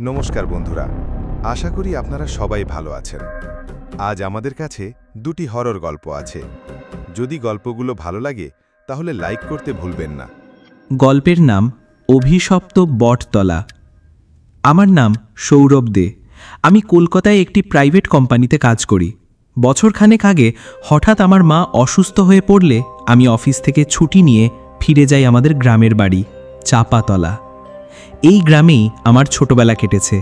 নমস্কার বন্ধুরা, আশা করি আপনারা সবাই ভালো আছেন। আজ আমাদের কাছে দুটি হরর গল্প আছে। যদি গল্পগুলো ভালো লাগে তাহলে লাইক করতে ভুলবেন না। গল্পের নাম অভিশপ্ত বটতলা। আমার নাম সৌরভ দে। আমি কলকাতায় একটি প্রাইভেট কোম্পানিতে কাজ করি। বছরখানেক আগে হঠাৎ আমার মা অসুস্থ হয়ে পড়লে আমি অফিস থেকে ছুটি নিয়ে ফিরে যাই আমাদের গ্রামের বাড়ি চাপাতলা। এই গ্রামেই আমার ছোটবেলা কেটেছে।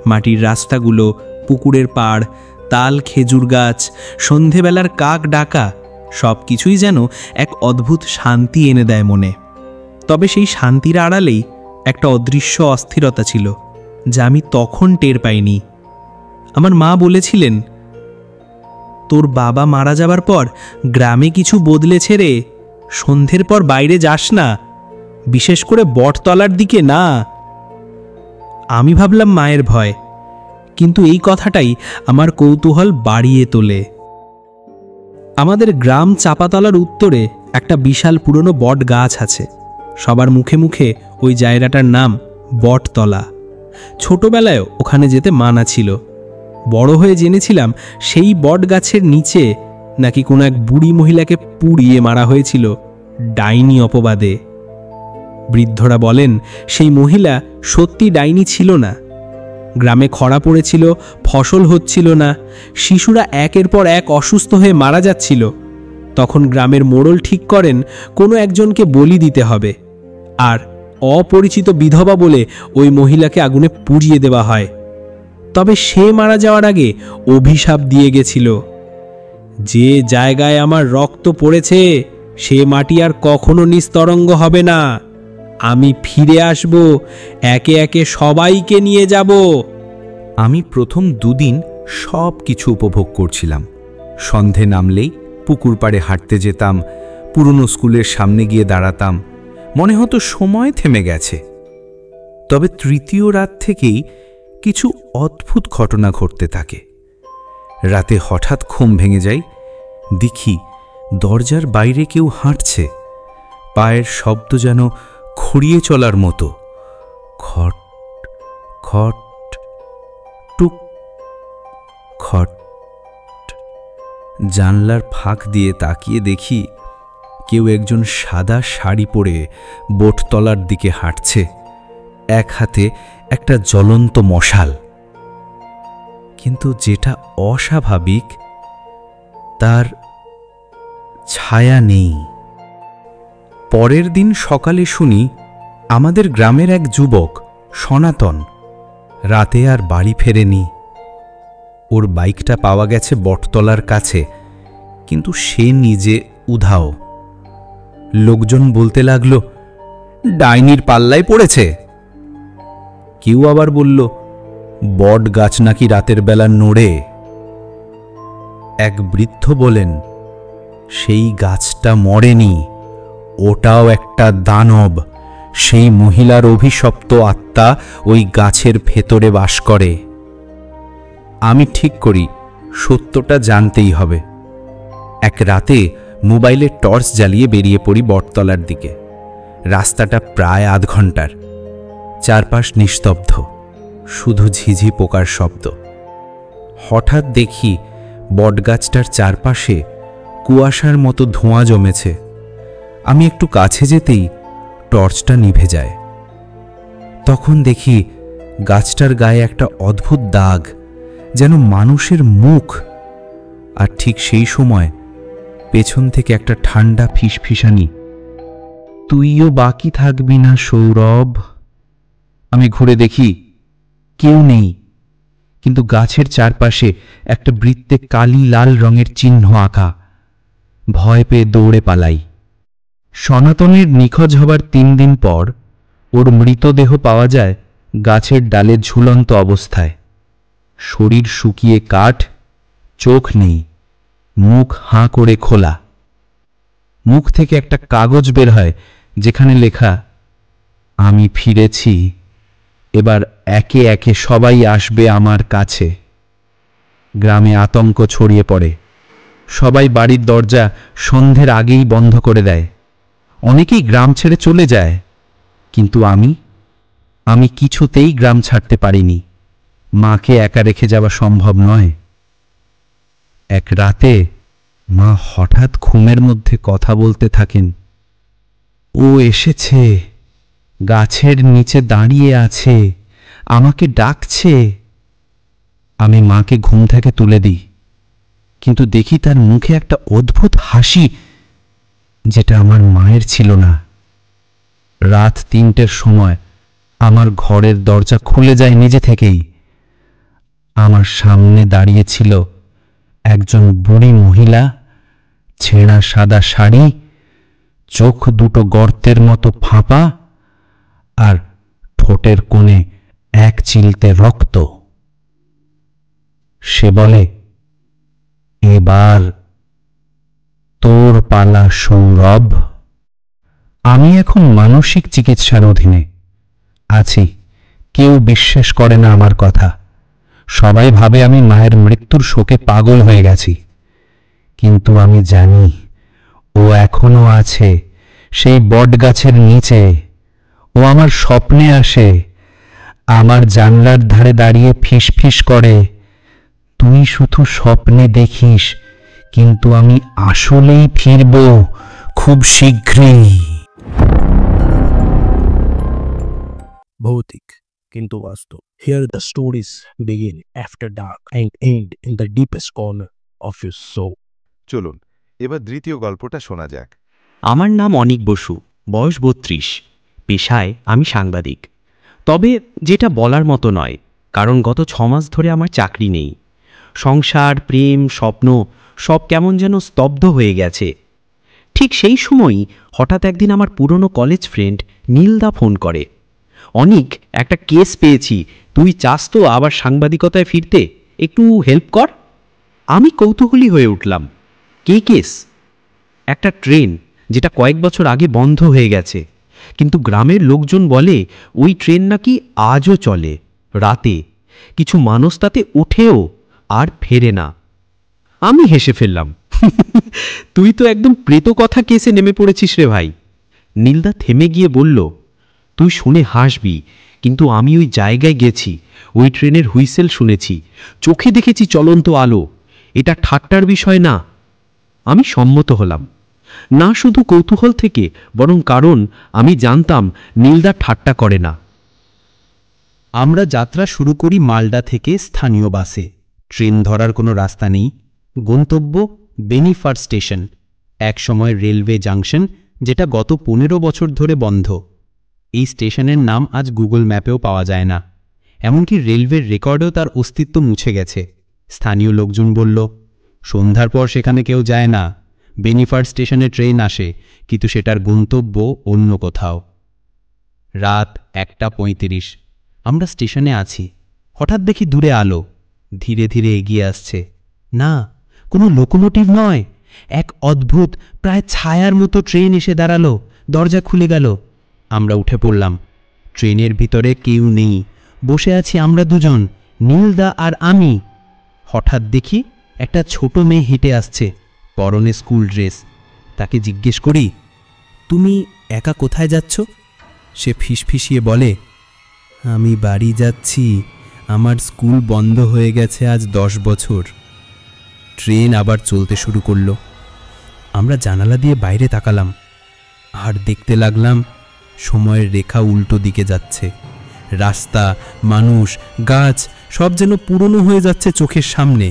মাটির রাস্তাগুলো, পুকুরের পাড়, তাল খেজুর গাছ, সন্ধেবেলার কাক ডাকা, সব কিছুই যেন এক অদ্ভুত শান্তি এনে দেয় মনে। তবে সেই শান্তির আড়ালেই একটা অদৃশ্য অস্থিরতা ছিল, যা আমি তখন টের পাইনি। আমার মা বলেছিলেন, তোর বাবা মারা যাবার পর গ্রামে কিছু বদলেছে রে, সন্ধ্যের পর বাইরে যাস না, বিশেষ করে বটতলার দিকে না। আমি ভাবলাম মায়ের ভয়, কিন্তু এই কথাটাই আমার কৌতূহল বাড়িয়ে তোলে। আমাদের গ্রাম চাপাতলার উত্তরে একটা বিশাল পুরনো বট গাছ আছে। সবার মুখে মুখে ওই জায়গাটার নাম বটতলা। ছোটবেলায়ও ওখানে যেতে মানা ছিল। বড় হয়ে জেনেছিলাম সেই বট গাছের নিচে নাকি কোনো এক বুড়ি মহিলাকে পুড়িয়ে মারা হয়েছিল ডাইনি অপবাদে। বৃদ্ধরা বলেন সেই মহিলা সত্যি ডাইনি ছিল না। গ্রামে খরা পড়েছিল, ফসল হচ্ছিল না, শিশুরা একের পর এক অসুস্থ হয়ে মারা যাচ্ছিল। তখন গ্রামের মোড়ল ঠিক করেন কোনো একজনকে বলি দিতে হবে, আর অপরিচিত বিধবা বলে ওই মহিলাকে আগুনে পুড়িয়ে দেওয়া হয়। তবে সে মারা যাওয়ার আগে অভিশাপ দিয়ে গেছিল, যে জায়গায় আমার রক্ত পড়েছে সে মাটি আর কখনো নিস্তরঙ্গ হবে না। আমি ফিরে আসব, একে একে সবাইকে নিয়ে যাব। আমি প্রথম দুদিন সব কিছু উপভোগ করছিলাম। সন্ধে নামলেই পুকুর পাড়ে হাঁটতে যেতাম, পুরনো স্কুলের সামনে গিয়ে দাঁড়াতাম, মনে হতো সময় থেমে গেছে। তবে তৃতীয় রাত থেকেই কিছু অদ্ভুত ঘটনা ঘটতে থাকে। রাতে হঠাৎ ঘুম ভেঙে যায়, দেখি দরজার বাইরে কেউ হাঁটছে, পায়ের শব্দ যেন খুঁড়িয়ে চলার মতো, খট খট টুক খট। জানলার ফাঁক দিয়ে তাকিয়ে দেখি কেউ একজন সাদা শাড়ি পরে বটতলার দিকে হাঁটছে, এক হাতে একটা জ্বলন্ত মশাল। কিন্তু যেটা অস্বাভাবিক, তার ছায়া নেই। পরের দিন সকালে শুনি আমাদের গ্রামের এক যুবক সনাতন রাতে আর বাড়ি ফেরেনি। ওর বাইকটা পাওয়া গেছে বটতলার কাছে, কিন্তু সে নিজে উধাও। লোকজন বলতে লাগলো, ডাইনির পাল্লায় পড়েছে। কেউ আবার বলল, বট গাছ নাকি রাতের বেলা নড়ে। এক বৃদ্ধ বলেন, সেই গাছটা মরেনি, ওটাও একটা দানব। সেই মহিলার অভিশপ্ত আত্মা ওই গাছের ভেতরে বাস করে। আমি ঠিক করি সত্যটা জানতেই হবে। এক রাতে মোবাইলের টর্চ জ্বালিয়ে বেরিয়ে পড়ি বটতলার দিকে। রাস্তাটা প্রায় আধ ঘন্টার। চারপাশ নিস্তব্ধ, শুধু ঝিঝি পোকার শব্দ। হঠাৎ দেখি বটগাছটার চারপাশে কুয়াশার মতো ধোঁয়া জমেছে। আমি একটু কাছে যেতেই টর্চটা নিভে যায়। তখন দেখি গাছটার গায়ে একটা অদ্ভুত দাগ, যেন মানুষের মুখ। আর ঠিক সেই সময় পেছন থেকে একটা ঠান্ডা ফিসফিসানি, তুইও বাকি থাকবি না সৌরভ। আমি ঘুরে দেখি কেউ নেই, কিন্তু গাছের চারপাশে একটা বৃত্তে কালি লাল রঙের চিহ্ন আঁকা। ভয় পেয়ে দৌড়ে পালাই। সনাতনের নিখোঁজ হবার 3 দিন পর ওর মৃতদেহ পাওয়া যায় গাছের ডালে ঝুলন্ত অবস্থায়। শরীর শুকিয়ে কাঠ, চোখ নেই, মুখ হাঁ করে খোলা। মুখ থেকে একটা কাগজ বের হয়, যেখানে লেখা, আমি ফিরেছি, এবার একে একে সবাই আসবে আমার কাছে। গ্রামে আতঙ্ক ছড়িয়ে পড়ে। সবাই বাড়ির দরজা সন্ধ্যের আগেই বন্ধ করে দেয়। অনেকেই গ্রাম ছেড়ে চলে যায়, কিন্তু আমি কিছুতেই গ্রাম ছাড়তে পারিনি। মাকে একা রেখে যাওয়া সম্ভব নয়। এক রাতে মা হঠাৎ ঘুমের মধ্যে কথা বলতে থাকেন। ও এসেছে, গাছের নিচে দাঁড়িয়ে আছে, আমাকে ডাকছে। আমি মাকে ঘুম থেকে তুলে দিই, কিন্তু দেখি তার মুখে একটা অদ্ভুত হাসি, যেটা আমার মায়ের ছিল না। রাত 3টের সময় আমার ঘরের দরজা খুলে যায় নিজে থেকেই। আমার সামনে দাঁড়িয়ে ছিল একজন বুড়ি মহিলা, ছেঁড়া সাদা শাড়ি, চোখ দুটো গর্তের মতো ফাঁপা, আর ঠোঁটের কোণে এক চিলতে রক্ত। সে বলে, এবার তোর পালা সৌরভ। আমি এখন মানসিক চিকিৎসার অধীনে আছি। কেউ বিশ্বাস করে না আমার কথা। সবাই ভাবে আমি মায়ের মৃত্যুর শোকে পাগল হয়ে গেছি। কিন্তু আমি জানি ও এখনো আছে সেই বটগাছের নিচে। ও আমার স্বপ্নে আসে, আমার জানলার ধারে দাঁড়িয়ে ফিসফিস করে, তুই শুধু স্বপ্নে দেখিস, কিন্তু আমি আসলেই ফিরব খুব শীঘ্রই। ভৌতিক কিন্তু বাস্তব। Here the stories begin after dark and end in the deepest corner of your soul. চলুন এবার দ্বিতীয় গল্পটা শোনা যাক। আমার নাম অনিক বসু, বয়স 32, পেশায় আমি সাংবাদিক। তবে যেটা বলার মতো নয়, কারণ গত 6 মাস ধরে আমার চাকরি নেই। সংসার, প্রেম, স্বপ্ন সব কেমন যেন স্তব্ধ হয়ে গেছে। ঠিক সেই সময়ই হঠাৎ একদিন আমার পুরনো কলেজ ফ্রেন্ড নীলদা ফোন করে, অনিক, একটা কেস পেয়েছি, তুই চাস তো আবার সাংবাদিকতায় ফিরতে? একটু হেল্প কর। আমি কৌতূহলী হয়ে উঠলাম, কে কেস? একটা ট্রেন যেটা কয়েক বছর আগে বন্ধ হয়ে গেছে, কিন্তু গ্রামের লোকজন বলে ওই ট্রেন নাকি আজও চলে রাতে। কিছু মানুষ তাতে ওঠেও আর ফেরে না। আমি হেসে ফেললাম, তুই তো একদম প্রেতকথা কেসে নেমে পড়েছিস রে ভাই। নীলদা থেমে গিয়ে বলল, তুই শুনে হাসবি, কিন্তু আমি ওই জায়গায় গেছি, ওই ট্রেনের হুইসেল শুনেছি, চোখে দেখেছি চলন্ত আলো। এটা ঠাট্টার বিষয় না। আমি সম্মত হলাম, না শুধু কৌতূহল থেকে, বরং কারণ আমি জানতাম নীলদা ঠাট্টা করে না। আমরা যাত্রা শুরু করি মালদা থেকে স্থানীয় বাসে। ট্রেন ধরার কোনো রাস্তা নেই। গন্তব্য বেনিফার স্টেশন, একসময় রেলওয়ে জাংশন, যেটা গত 15 বছর ধরে বন্ধ। এই স্টেশনের নাম আজ গুগল ম্যাপেও পাওয়া যায় না, এমনকি রেলওয়ের রেকর্ডেও তার অস্তিত্ব মুছে গেছে। স্থানীয় লোকজন বলল, সন্ধ্যার পর সেখানে কেউ যায় না। বেনিফার স্টেশনে ট্রেন আসে, কিন্তু সেটার গন্তব্য অন্য কোথাও। রাত 1:35, আমরা স্টেশনে আছি। হঠাৎ দেখি দূরে আলো ধীরে ধীরে এগিয়ে আসছে। না, কোনো লোকোমোটিভ নয়, এক অদ্ভুত প্রায় ছায়ার মতো ট্রেন এসে দাঁড়ালো। দরজা খুলে গেল। আমরা উঠে পড়লাম। ট্রেনের ভিতরে কেউ নেই, বসে আছি আমরা দুজন, নীলদা আর আমি। হঠাৎ দেখি একটা ছোট মেয়ে হেঁটে আসছে, পরনে স্কুল ড্রেস। তাকে জিজ্ঞেস করি, তুমি একা কোথায় যাচ্ছ? সে ফিসফিসিয়ে বলে, আমি বাড়ি যাচ্ছি, আমার স্কুল বন্ধ হয়ে গেছে আজ 10 বছর। ট্রেন আবার চলতে শুরু করলো। আমরা জানালা দিয়ে বাইরে তাকালাম আর দেখতে লাগলাম সময়ের রেখা উল্টো দিকে যাচ্ছে। রাস্তা, মানুষ, গাছ সব যেন পুরনো হয়ে যাচ্ছে চোখের সামনে।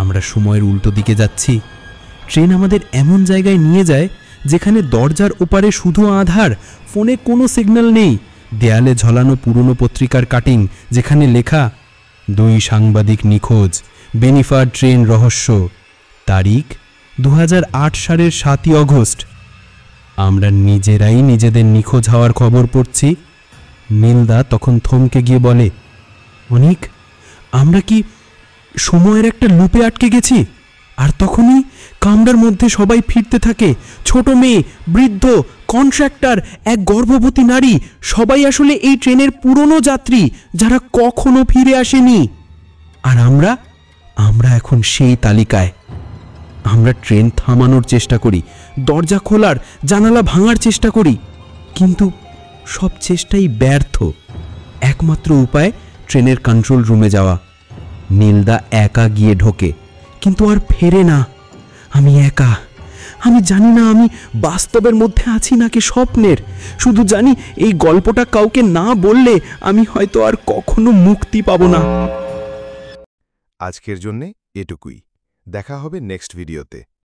আমরা সময়ের উল্টো দিকে যাচ্ছি। ট্রেন আমাদের এমন জায়গায় নিয়ে যায় যেখানে দরজার ওপারে শুধু আধার, ফোনে কোনো সিগন্যাল নেই। দেয়ালে ঝলানো পুরনো পত্রিকার কাটিং, যেখানে লেখা 2 সাংবাদিক নিখোঁজ, বেনিফার ট্রেন রহস্য, তারিখ 2008 সালের 7ই অগস্ট। আমরা নিজেরাই নিজেদের নিখোঁজ হওয়ার খবর পড়ছি। নীলদা তখন থমকে গিয়ে বলে, অনিক, আমরা কি সময়ের একটা লুপে আটকে গেছি? আর তখনই কামরার মধ্যে সবাই ফিরতে থাকে। ছোট মেয়ে, বৃদ্ধ, কন্ট্রাক্টর, এক গর্ভবতী নারী, সবাই আসলে এই ট্রেনের পুরনো যাত্রী যারা কখনো ফিরে আসেনি। আর আমরা এখন সেই তালিকায়। আমরা ট্রেন থামানোর চেষ্টা করি, দরজা খোলার, জানালা ভাঙার চেষ্টা করি, কিন্তু সব চেষ্টাই ব্যর্থ। একমাত্র উপায় ট্রেনের কন্ট্রোল রুমে যাওয়া। নীলদা একা গিয়ে ঢোকে, কিন্তু আর ফেরে না। আমি একা। আমি জানি না আমি বাস্তবের মধ্যে আছি নাকি স্বপ্নের। শুধু জানি এই গল্পটা কাউকে না বললে আমি হয়তো আর কখনো মুক্তি পাবো না। আজকের জন্যে এটুকুই। দেখা হবে নেক্সট ভিডিওতে।